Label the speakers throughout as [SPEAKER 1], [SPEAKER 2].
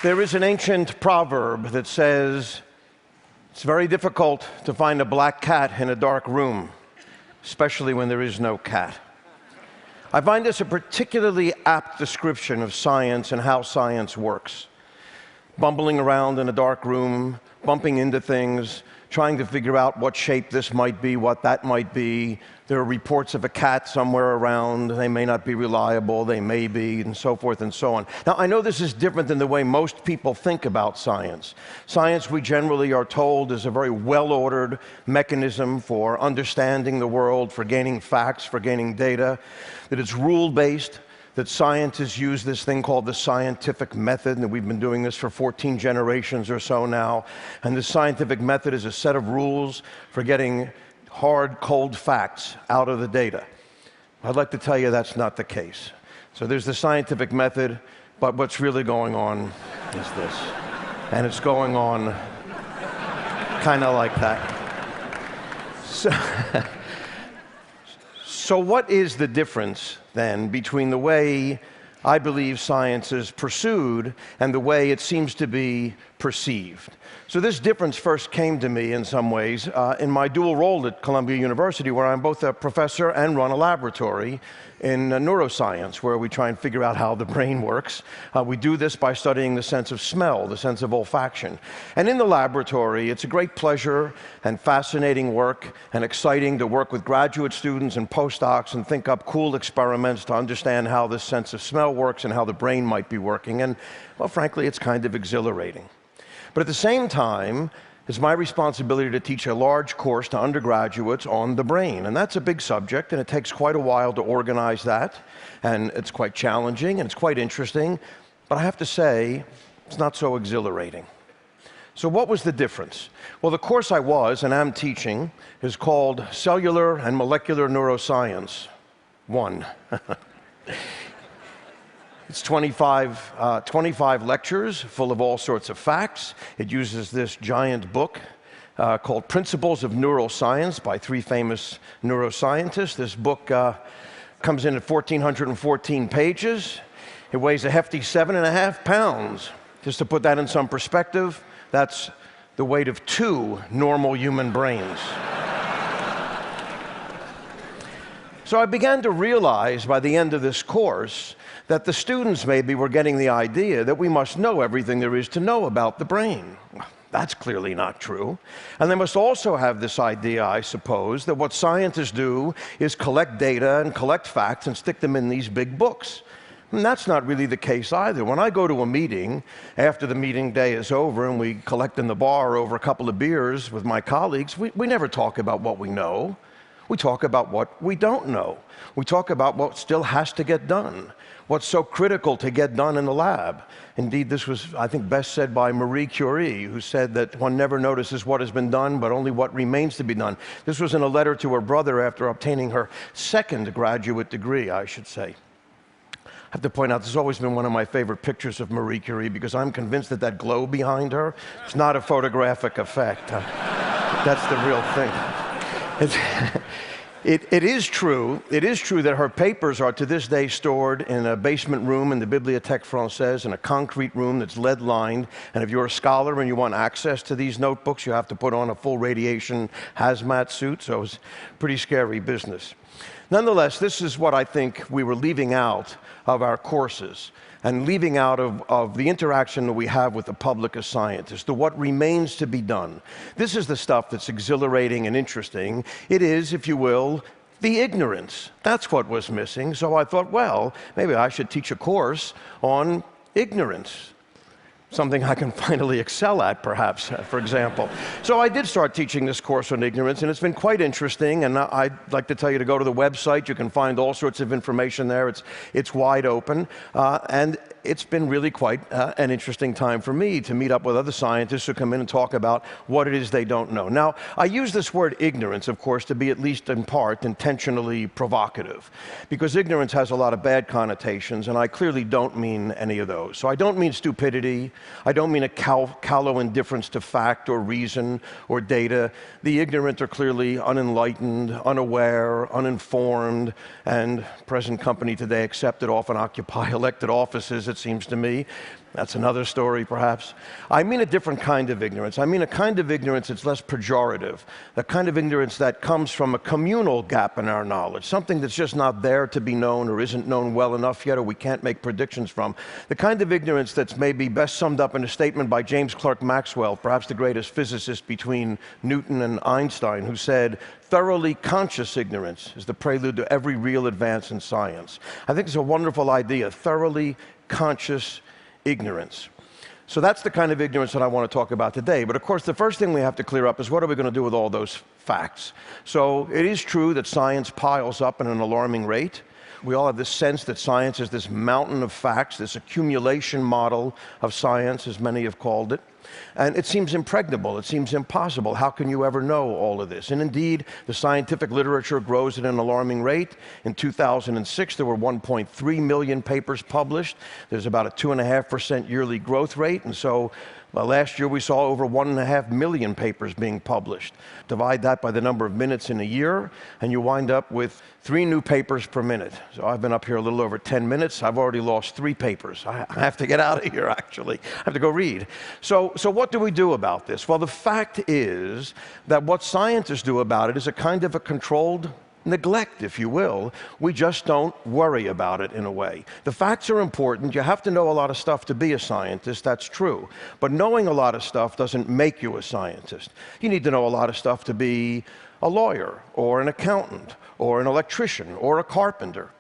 [SPEAKER 1] There is an ancient proverb that says, it's very difficult to find a black cat in a dark room, especially when there is no cat. I find this a particularly apt description of science and how science works. Bumbling around in a dark room, bumping into things, trying to figure out what shape this might be, what that might be. There are reports of a cat somewhere around. They may not be reliable, they may be, and so forth and so on. Now, I know this is different than the way most people think about science. Science, we generally are told, is a very well-ordered mechanism for understanding the world, for gaining facts, for gaining data, that it's rule-based, that scientists use this thing called the scientific method, and we've been doing this for 14 generations or so now. And the scientific method is a set of rules for getting hard, cold facts out of the data. I'd like to tell you that's not the case. So there's the scientific method, but what's really going on is this. And it's going on kind of like that. So what is the difference, then, between the way I believe science is pursued and the way it seems to be perceived? So this difference first came to me in some ways in my dual role at Columbia University, where I'm both a professor and run a laboratory in neuroscience, where we try and figure out how the brain works. We do this by studying the sense of smell, the sense of olfaction. And in the laboratory, it's a great pleasure and fascinating work and exciting to work with graduate students and postdocs and think up cool experiments to understand how this sense of smell works and how the brain might be working. And, well, frankly, it's kind of exhilarating. But at the same time, it's my responsibility to teach a large course to undergraduates on the brain. And that's a big subject, and it takes quite a while to organize that. And it's quite challenging, and it's quite interesting. But I have to say, it's not so exhilarating. So what was the difference? Well, the course I was and am teaching is called Cellular and Molecular Neuroscience 1. It's 25 lectures full of all sorts of facts. It uses this giant book called Principles of Neuroscience by 3 famous neuroscientists. This book comes in at 1,414 pages. It weighs a hefty 7.5 pounds. Just to put that in some perspective, that's the weight of 2 normal human brains. So I began to realize by the end of this course that the students maybe were getting the idea that we must know everything there is to know about the brain. That's clearly not true. And they must also have this idea, I suppose, that what scientists do is collect data and collect facts and stick them in these big books. And that's not really the case either. When I go to a meeting, after the meeting day is over and we collect in the bar over a couple of beers with my colleagues, we never talk about what we know. We talk about what we don't know. We talk about what still has to get done, what's so critical to get done in the lab. Indeed, this was, I think, best said by Marie Curie, who said that one never notices what has been done, but only what remains to be done. This was in a letter to her brother after obtaining her 2nd graduate degree, I should say. I have to point out, this has always been one of my favorite pictures of Marie Curie, because I'm convinced that that glow behind her is not a photographic effect. That's the real thing. It is true that her papers are to this day stored in a basement room in the Bibliothèque Française, in a concrete room that's lead-lined. And if you're a scholar and you want access to these notebooks, you have to put on a full radiation hazmat suit, so it's pretty scary business. Nonetheless, this is what I think we were leaving out of our courses and leaving out of the interaction that we have with the public as scientists, the what remains to be done. This is the stuff that's exhilarating and interesting. It is, if you will, the ignorance. That's what was missing. So I thought, well, maybe I should teach a course on ignorance. Something I can finally excel at, perhaps, for example. So I did start teaching this course on ignorance, and it's been quite interesting, and I'd like to tell you to go to the website. You can find all sorts of information there. It's wide open, and it's been really quite an interesting time for me to meet up with other scientists who come in and talk about what it is they don't know. Now, I use this word ignorance, of course, to be at least in part intentionally provocative, because ignorance has a lot of bad connotations, and I clearly don't mean any of those. So I don't mean stupidity. I don't mean a callow indifference to fact or reason or data. The ignorant are clearly unenlightened, unaware, uninformed, and present company today, except that often occupy elected offices it seems to me. That's another story, perhaps. I mean a different kind of ignorance. I mean a kind of ignorance that's less pejorative, the kind of ignorance that comes from a communal gap in our knowledge, something that's just not there to be known or isn't known well enough yet or we can't make predictions from. The kind of ignorance that's maybe best summed up in a statement by James Clerk Maxwell, perhaps the greatest physicist between Newton and Einstein, who said, "Thoroughly conscious ignorance is the prelude to every real advance in science." I think it's a wonderful idea, thoroughly conscious ignorance. So that's the kind of ignorance that I want to talk about today. But of course, the first thing we have to clear up is what are we going to do with all those facts? So it is true that science piles up at an alarming rate. We all have this sense that science is this mountain of facts, this accumulation model of science, as many have called it. And it seems impregnable, it seems impossible. How can you ever know all of this? And indeed, the scientific literature grows at an alarming rate. In 2006, there were 1.3 million papers published. There's about a 2.5% yearly growth rate. And so last year we saw over 1.5 million papers being published. Divide that by the number of minutes in a year, and you wind up with 3 new papers per minute. So I've been up here a little over 10 minutes. I've already lost 3 papers. I have to get out of here, actually. I have to go read. So what do we do about this? Well, the fact is that what scientists do about it is a kind of a controlled neglect, if you will. We just don't worry about it in a way. The facts are important. You have to know a lot of stuff to be a scientist, that's true. But knowing a lot of stuff doesn't make you a scientist. You need to know a lot of stuff to be a lawyer, or an accountant, or an electrician, or a carpenter.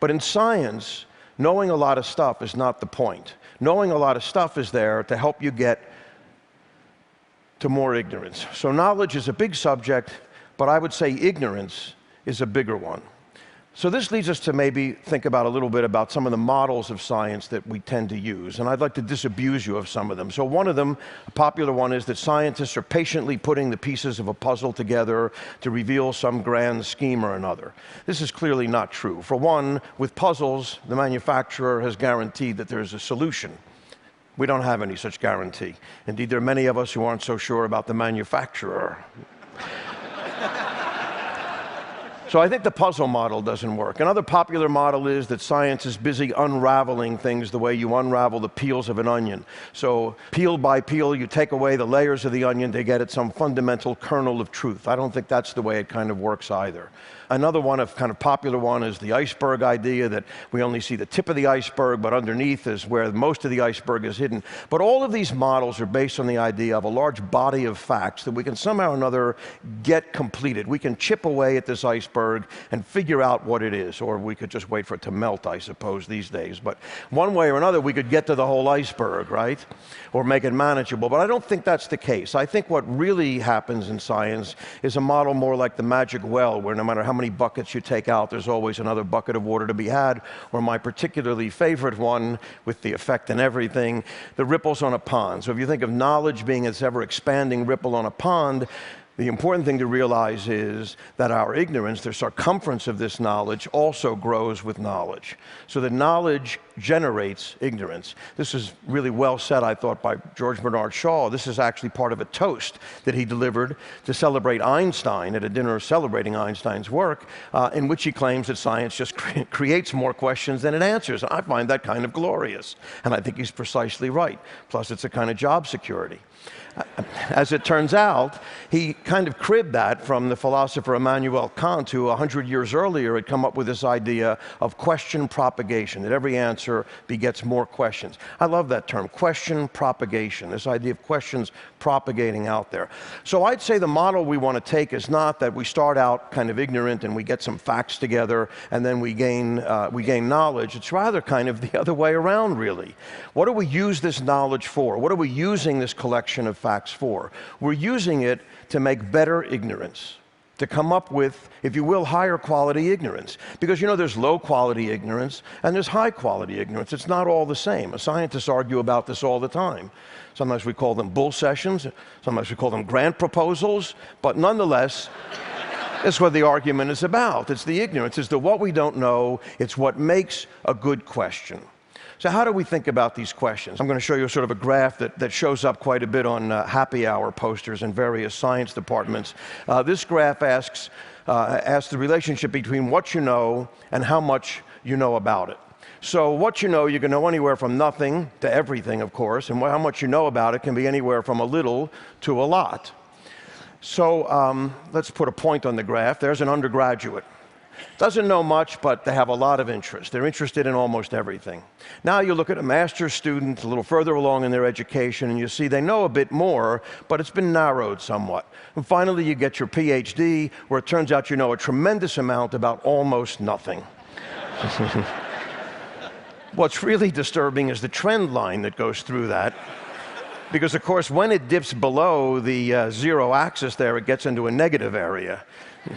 [SPEAKER 1] But in science, knowing a lot of stuff is not the point. Knowing a lot of stuff is there to help you get to more ignorance. So knowledge is a big subject, but I would say ignorance is a bigger one. So this leads us to maybe think about a little bit about some of the models of science that we tend to use, and I'd like to disabuse you of some of them. So one of them, a popular one, is that scientists are patiently putting the pieces of a puzzle together to reveal some grand scheme or another. This is clearly not true. For one, with puzzles, the manufacturer has guaranteed that there's a solution. We don't have any such guarantee. Indeed, there are many of us who aren't so sure about the manufacturer. So I think the puzzle model doesn't work. Another popular model is that science is busy unraveling things the way you unravel the peels of an onion. So peel by peel, you take away the layers of the onion to get at some fundamental kernel of truth. I don't think that's the way it kind of works either. Another one, a kind of popular one, is the iceberg idea, that we only see the tip of the iceberg, but underneath is where most of the iceberg is hidden. But all of these models are based on the idea of a large body of facts that we can somehow or another get completed. We can chip away at this iceberg and figure out what it is, or we could just wait for it to melt, I suppose, these days. But one way or another, we could get to the whole iceberg, right? Or make it manageable. But I don't think that's the case. I think what really happens in science is a model more like the magic well, where no matter how many buckets you take out, there's always another bucket of water to be had, or my particularly favorite one, with the effect and everything, the ripples on a pond. So if you think of knowledge being this ever-expanding ripple on a pond, the important thing to realize is that our ignorance, the circumference of this knowledge, also grows with knowledge. So that knowledge generates ignorance. This is really well said, I thought, by George Bernard Shaw. This is actually part of a toast that he delivered to celebrate Einstein at a dinner celebrating Einstein's work, in which he claims that science just creates more questions than it answers. I find that kind of glorious, and I think he's precisely right. Plus, it's a kind of job security. As it turns out, he kind of cribbed that from the philosopher Immanuel Kant, who 100 years earlier had come up with this idea of question propagation, that every answer begets more questions. I love that term, question propagation, this idea of questions propagating out there. So I'd say the model we want to take is not that we start out kind of ignorant and we get some facts together and then we gain knowledge. It's rather kind of the other way around, really. What do we use this knowledge for? What are we using this collection of facts for? We're using it to make better ignorance, to come up with, if you will, higher quality ignorance. Because, you know, there's low quality ignorance and there's high quality ignorance. It's not all the same. Scientists argue about this all the time. Sometimes we call them bull sessions, sometimes we call them grant proposals, but nonetheless, that's what the argument is about. It's the ignorance, it's the what we don't know, it's what makes a good question. So how do we think about these questions? I'm going to show you sort of a graph that shows up quite a bit on happy hour posters in various science departments. This graph asks the relationship between what you know and how much you know about it. So what you can know anywhere from nothing to everything, of course, and how much you know about it can be anywhere from a little to a lot. So let's put a point on the graph. There's an undergraduate. Doesn't know much, but they have a lot of interest. They're interested in almost everything. Now you look at a master's student a little further along in their education, and you see they know a bit more, but it's been narrowed somewhat. And finally, you get your PhD, where it turns out you know a tremendous amount about almost nothing. What's really disturbing is the trend line that goes through that. Because, of course, when it dips below the zero axis there, it gets into a negative area.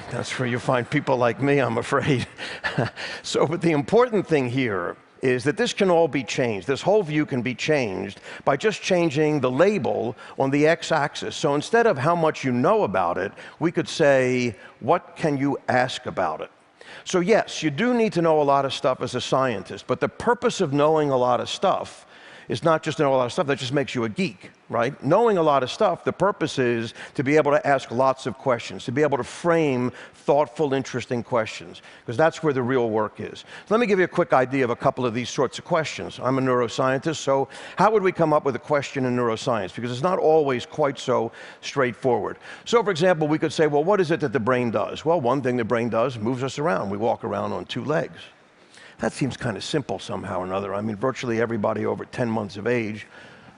[SPEAKER 1] That's where you find people like me, I'm afraid. But the important thing here is that this can all be changed. This whole view can be changed by just changing the label on the x-axis. So instead of how much you know about it, we could say, what can you ask about it? So yes, you do need to know a lot of stuff as a scientist, but the purpose of knowing a lot of stuff is not just to know a lot of stuff, that just makes you a geek, right? Knowing a lot of stuff, the purpose is to be able to ask lots of questions, to be able to frame thoughtful, interesting questions, because that's where the real work is. So let me give you a quick idea of a couple of these sorts of questions. I'm a neuroscientist, so how would we come up with a question in neuroscience? Because it's not always quite so straightforward. So for example, we could say, well, what is it that the brain does? Well, one thing the brain does, moves us around. We walk around on two legs. That seems kind of simple somehow or another. I mean, virtually everybody over 10 months of age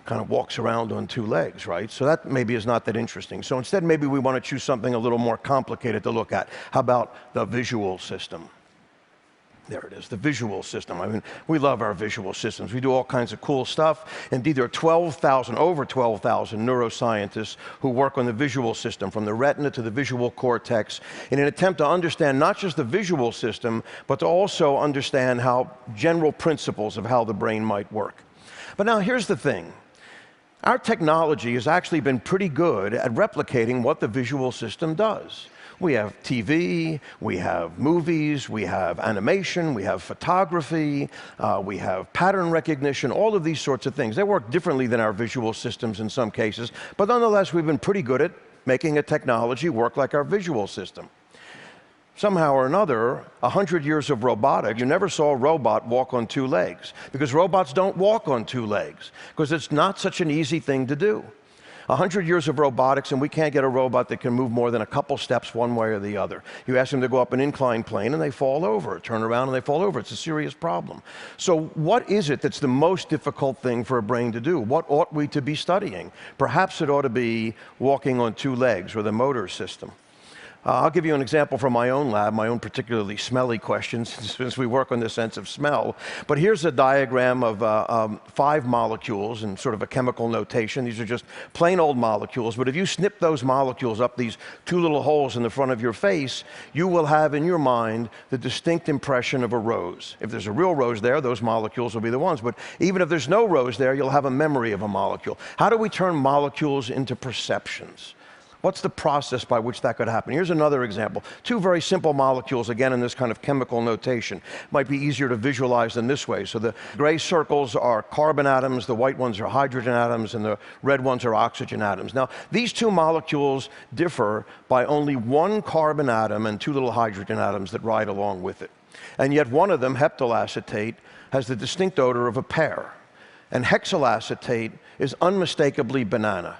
[SPEAKER 1] kind of walks around on two legs, right? So that maybe is not that interesting. So instead, maybe we want to choose something a little more complicated to look at. How about the visual system? There it is, the visual system. I mean, we love our visual systems. We do all kinds of cool stuff. Indeed, there are over 12,000 neuroscientists who work on the visual system, from the retina to the visual cortex, in an attempt to understand not just the visual system, but to also understand how general principles of how the brain might work. But now here's the thing. Our technology has actually been pretty good at replicating what the visual system does. We have TV, we have movies, we have animation, we have photography, we have pattern recognition, all of these sorts of things. They work differently than our visual systems in some cases, but nonetheless, we've been pretty good at making a technology work like our visual system. Somehow or another, 100 years of robotics, you never saw a robot walk on two legs, because robots don't walk on two legs, because it's not such an easy thing to do. 100 years of robotics, and we can't get a robot that can move more than a couple steps one way or the other. You ask them to go up an inclined plane, and they fall over. Turn around, and they fall over. It's a serious problem. So what is it that's the most difficult thing for a brain to do? What ought we to be studying? Perhaps it ought to be walking on two legs, or the motor system. I'll give you an example from my own lab, my own particularly smelly questions, since we work on the sense of smell. But here's a diagram of 5 molecules in sort of a chemical notation. These are just plain old molecules, but if you snip those molecules up these 2 little holes in the front of your face, you will have in your mind the distinct impression of a rose. If there's a real rose there, those molecules will be the ones. But even if there's no rose there, you'll have a memory of a molecule. How do we turn molecules into perceptions? What's the process by which that could happen? Here's another example. 2 very simple molecules, again in this kind of chemical notation. Might be easier to visualize than this way. So the gray circles are carbon atoms, the white ones are hydrogen atoms, and the red ones are oxygen atoms. Now, these 2 molecules differ by only 1 carbon atom and 2 little hydrogen atoms that ride along with it. And yet one of them, heptyl acetate, has the distinct odor of a pear. And hexyl acetate is unmistakably banana.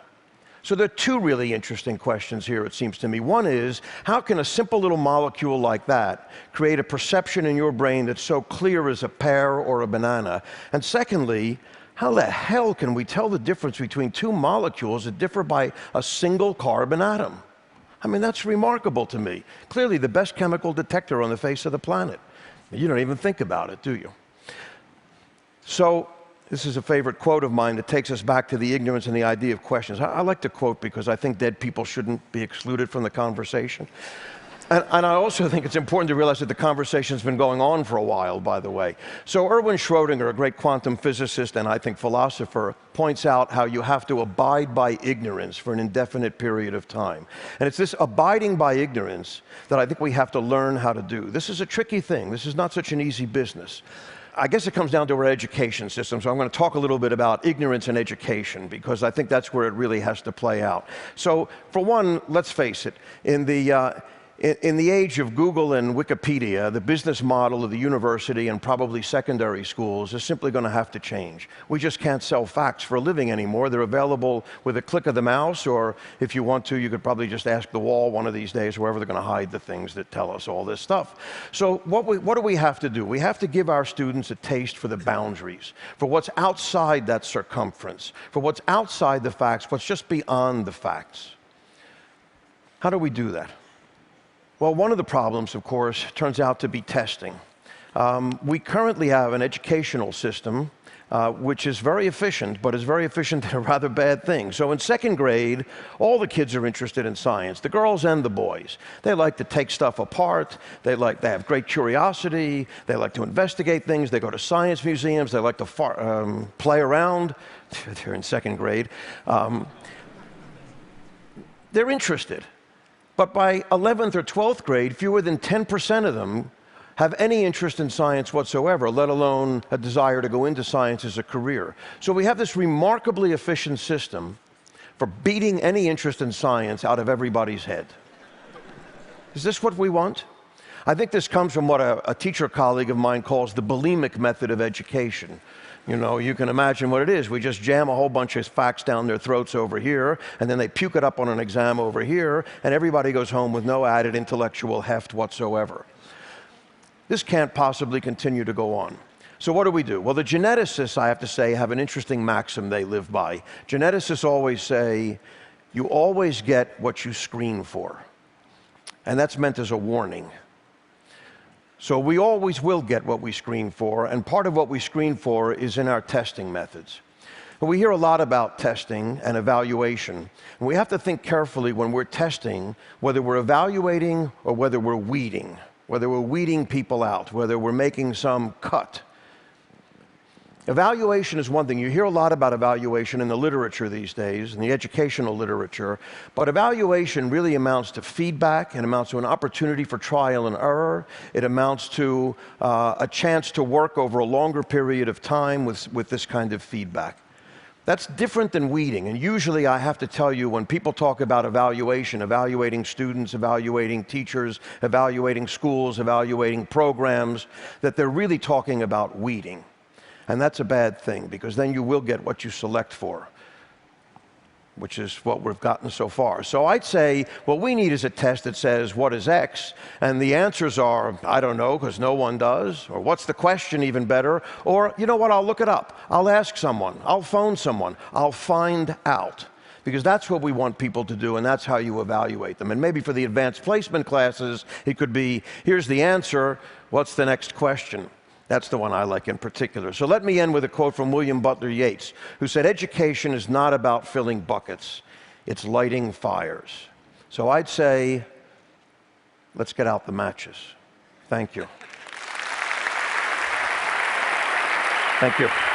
[SPEAKER 1] So there are 2 really interesting questions here, it seems to me. One is, how can a simple little molecule like that create a perception in your brain that's so clear as a pear or a banana? And secondly, how the hell can we tell the difference between 2 molecules that differ by a single carbon atom? I mean, that's remarkable to me. Clearly the best chemical detector on the face of the planet. You don't even think about it, do you? So, this is a favorite quote of mine that takes us back to the ignorance and the idea of questions. I like to quote because I think dead people shouldn't be excluded from the conversation. And I also think it's important to realize that the conversation's been going on for a while, by the way. So Erwin Schrödinger, a great quantum physicist and I think philosopher, points out how you have to abide by ignorance for an indefinite period of time. And it's this abiding by ignorance that I think we have to learn how to do. This is a tricky thing. This is not such an easy business. I guess it comes down to our education system, so I'm going to talk a little bit about ignorance and education, because I think that's where it really has to play out. So, for one, let's face it, in the In the age of Google and Wikipedia, the business model of the university and probably secondary schools is simply going to have to change. We just can't sell facts for a living anymore. They're available with a click of the mouse, or if you want to, you could probably just ask the wall one of these days, wherever they're going to hide the things that tell us all this stuff. So what do we have to do? We have to give our students a taste for the boundaries, for what's outside that circumference, for what's outside the facts, what's just beyond the facts. How do we do that? Well, one of the problems, of course, turns out to be testing. We currently have an educational system which is very efficient, but is very efficient in a rather bad thing. So in second grade, all the kids are interested in science, the girls and the boys. They like to take stuff apart, they have great curiosity, they like to investigate things, they go to science museums, they like to play around. They're in second grade. They're interested. But by 11th or 12th grade, fewer than 10% of them have any interest in science whatsoever, let alone a desire to go into science as a career. So we have this remarkably efficient system for beating any interest in science out of everybody's head. Is this what we want? I think this comes from what a teacher colleague of mine calls the bulimic method of education. You know, you can imagine what it is. We just jam a whole bunch of facts down their throats over here, and then they puke it up on an exam over here, and everybody goes home with no added intellectual heft whatsoever. This can't possibly continue to go on. So what do we do? Well, the geneticists, I have to say, have an interesting maxim they live by. Geneticists always say, you always get what you screen for. And that's meant as a warning. So we always will get what we screen for, and part of what we screen for is in our testing methods. We hear a lot about testing and evaluation, and we have to think carefully when we're testing whether we're evaluating or whether we're weeding, whether we're weeding people out, whether we're making some cut. Evaluation is one thing. You hear a lot about evaluation in the literature these days, in the educational literature, but evaluation really amounts to feedback, it amounts to an opportunity for trial and error, it amounts to a chance to work over a longer period of time with this kind of feedback. That's different than weeding, and usually I have to tell you when people talk about evaluation, evaluating students, evaluating teachers, evaluating schools, evaluating programs, that they're really talking about weeding. And that's a bad thing, because then you will get what you select for, which is what we've gotten so far. So I'd say what we need is a test that says, what is X? And the answers are, I don't know, because no one does. Or what's the question, even better? Or, you know what, I'll look it up. I'll ask someone. I'll phone someone. I'll find out. Because that's what we want people to do, and that's how you evaluate them. And maybe for the advanced placement classes, it could be, here's the answer, what's the next question? That's the one I like in particular. So let me end with a quote from William Butler Yeats, who said, education is not about filling buckets, it's lighting fires. So I'd say, let's get out the matches. Thank you. Thank you.